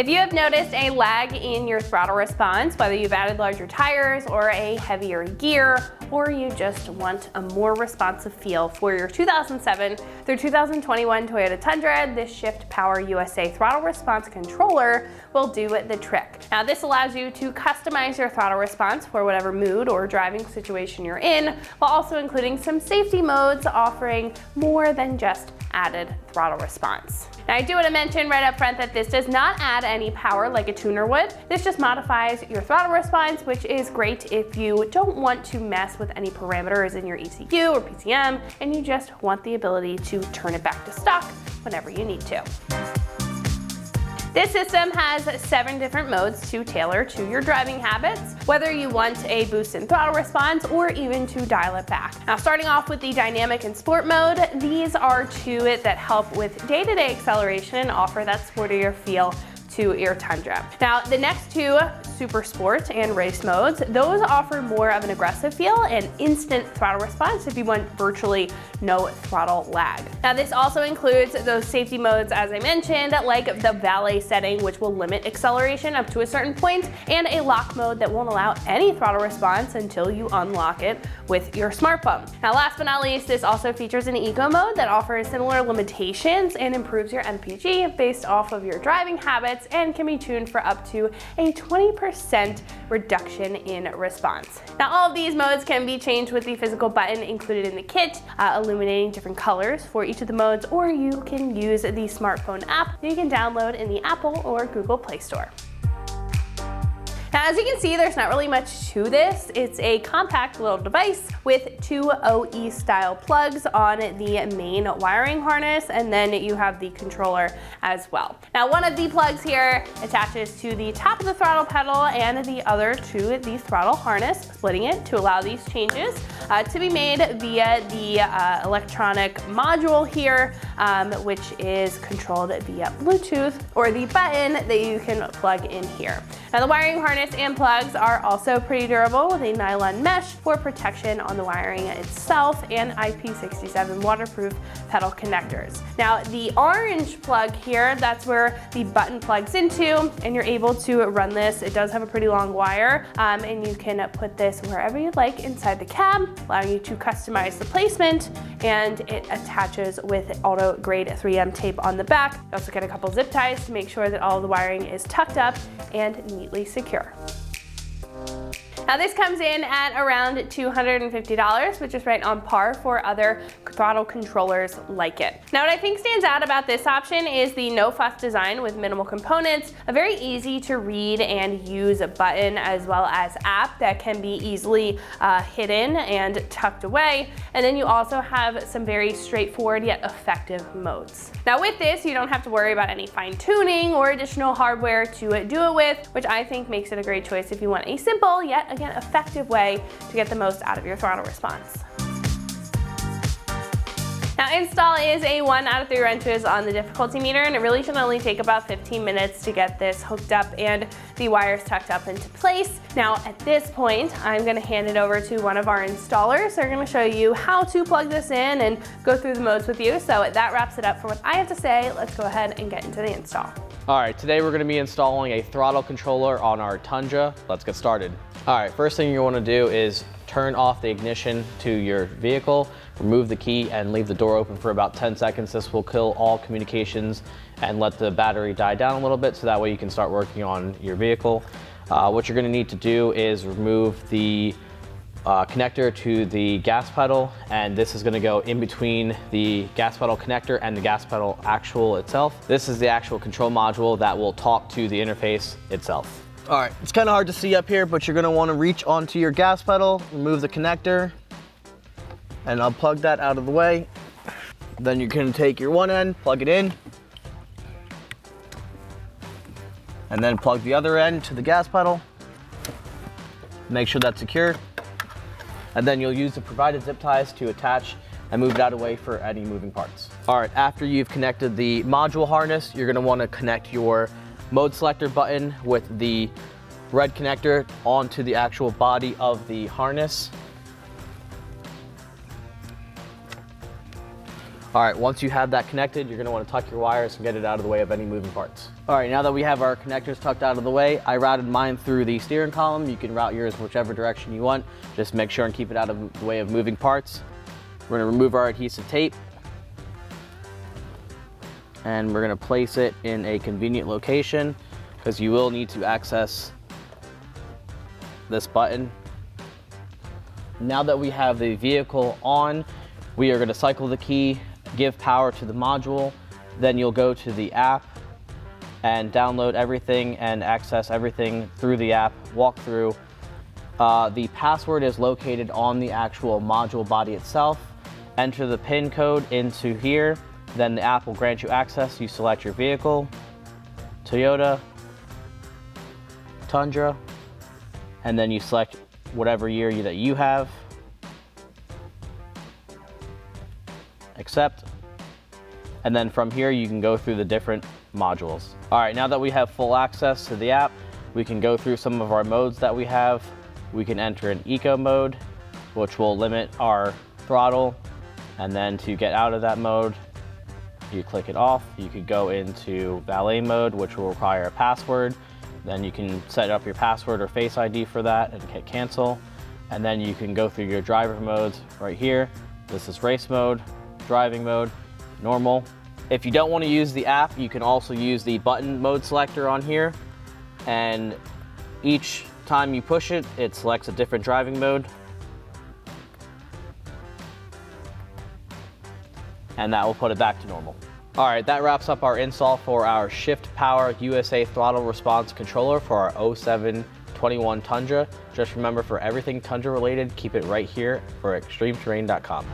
If you have noticed a lag in your throttle response, whether you've added larger tires or a heavier gear, or you just want a more responsive feel for your 2007 through 2021 Toyota Tundra, this ShiftPower USA Throttle Response controller will do the trick. Now this allows you to customize your throttle response for whatever mood or driving situation you're in, while also including some safety modes offering more than just added throttle response. Now I do want to mention right up front that this does not add any power like a tuner would. This just modifies your throttle response, which is great if you don't want to mess with any parameters in your ECU or PCM and you just want the ability to turn it back to stock whenever you need to. This system has 7 different modes to tailor to your driving habits, whether you want a boost in throttle response or even to dial it back. Now starting off with the dynamic and sport mode, these are 2 that help with day-to-day acceleration and offer that sportier feel to your Tundra. Now the next 2, Super Sport and Race modes, those offer more of an aggressive feel and instant throttle response if you want virtually no throttle lag. Now this also includes those safety modes as I mentioned, like the valet setting, which will limit acceleration up to a certain point, and a lock mode that won't allow any throttle response until you unlock it with your smartphone. Now last but not least, this also features an eco mode that offers similar limitations and improves your MPG based off of your driving habits and can be tuned for up to a 20% reduction in response. Now all of these modes can be changed with the physical button included in the kit, illuminating different colors for each of the modes, or you can use the smartphone app that you can download in the Apple or Google Play Store. Now as you can see, there's not really much to this. It's a compact little device with 2 OE style plugs on the main wiring harness, and then you have the controller as well. Now one of the plugs here attaches to the top of the throttle pedal and the other to the throttle harness, splitting it to allow these changes to be made via the electronic module here, which is controlled via Bluetooth, or the button that you can plug in here. Now the wiring harness and plugs are also pretty durable with a nylon mesh for protection on the wiring itself and IP67 waterproof pedal connectors. Now the orange plug here, that's where the button plugs into, and you're able to run this. It does have a pretty long wire, and you can put this wherever you'd like inside the cab, allowing you to customize the placement, and it attaches with auto grade 3M tape on the back. You also get a couple zip ties to make sure that all of the wiring is tucked up and neatly secure. Now this comes in at around $250, which is right on par for other throttle controllers like it. Now what I think stands out about this option is the no-fuss design with minimal components, a very easy to read and use button as well as app that can be easily hidden and tucked away, and then you also have some very straightforward yet effective modes. Now with this, you don't have to worry about any fine tuning or additional hardware to do it with, which I think makes it a great choice if you want a simple yet again effective way to get the most out of your throttle response. Now install is a 1 out of 3 wrenches on the difficulty meter, and it really should only take about 15 minutes to get this hooked up and the wires tucked up into place. Now at this point, I'm going to hand it over to one of our installers. They're going to show you how to plug this in and go through the modes with you. So that wraps it up for what I have to say. Let's go ahead and get into the install. All right, today we're going to be installing a throttle controller on our Tundra. Let's get started. All right, first thing you want to do is turn off the ignition to your vehicle, remove the key, and leave the door open for about 10 seconds. This will kill all communications and let the battery die down a little bit, so that way you can start working on your vehicle. What you're going to need to do is remove the connector to the gas pedal, and this is going to go in between the gas pedal connector and the gas pedal actual itself. This is the actual control module that will talk to the interface itself. All right, it's kind of hard to see up here, but you're going to want to reach onto your gas pedal, remove the connector, and I'll plug that out of the way. Then you're going to take your one end, plug it in, and then plug the other end to the gas pedal. Make sure that's secure. And then you'll use the provided zip ties to attach and move it out of the way for any moving parts. All right, after you've connected the module harness, you're going to want to connect your mode selector button with the red connector onto the actual body of the harness. All right, once you have that connected, you're going to want to tuck your wires and get it out of the way of any moving parts. All right, now that we have our connectors tucked out of the way, I routed mine through the steering column. You can route yours whichever direction you want. Just make sure and keep it out of the way of moving parts. We're gonna remove our adhesive tape, and we're gonna place it in a convenient location because you will need to access this button. Now that we have the vehicle on, we are gonna cycle the key, give power to the module, then you'll go to the app and download everything and access everything through the app, walk through. The password is located on the actual module body itself. Enter the PIN code into here, then the app will grant you access. You select your vehicle, Toyota, Tundra, and then you select whatever year that you have. Accept. And then from here, you can go through the different modules. All right, now that we have full access to the app, we can go through some of our modes that we have. We can enter an eco mode, which will limit our throttle. And then to get out of that mode, you click it off. You could go into valet mode, which will require a password. Then you can set up your password or Face ID for that and hit cancel. And then you can go through your driver modes right here. This is race mode, driving mode, normal. If you don't want to use the app, you can also use the button mode selector on here. And each time you push it, it selects a different driving mode. And that will put it back to normal. All right, that wraps up our install for our ShiftPower USA Throttle Response controller for our 0721 Tundra. Just remember, for everything Tundra related, keep it right here for ExtremeTerrain.com.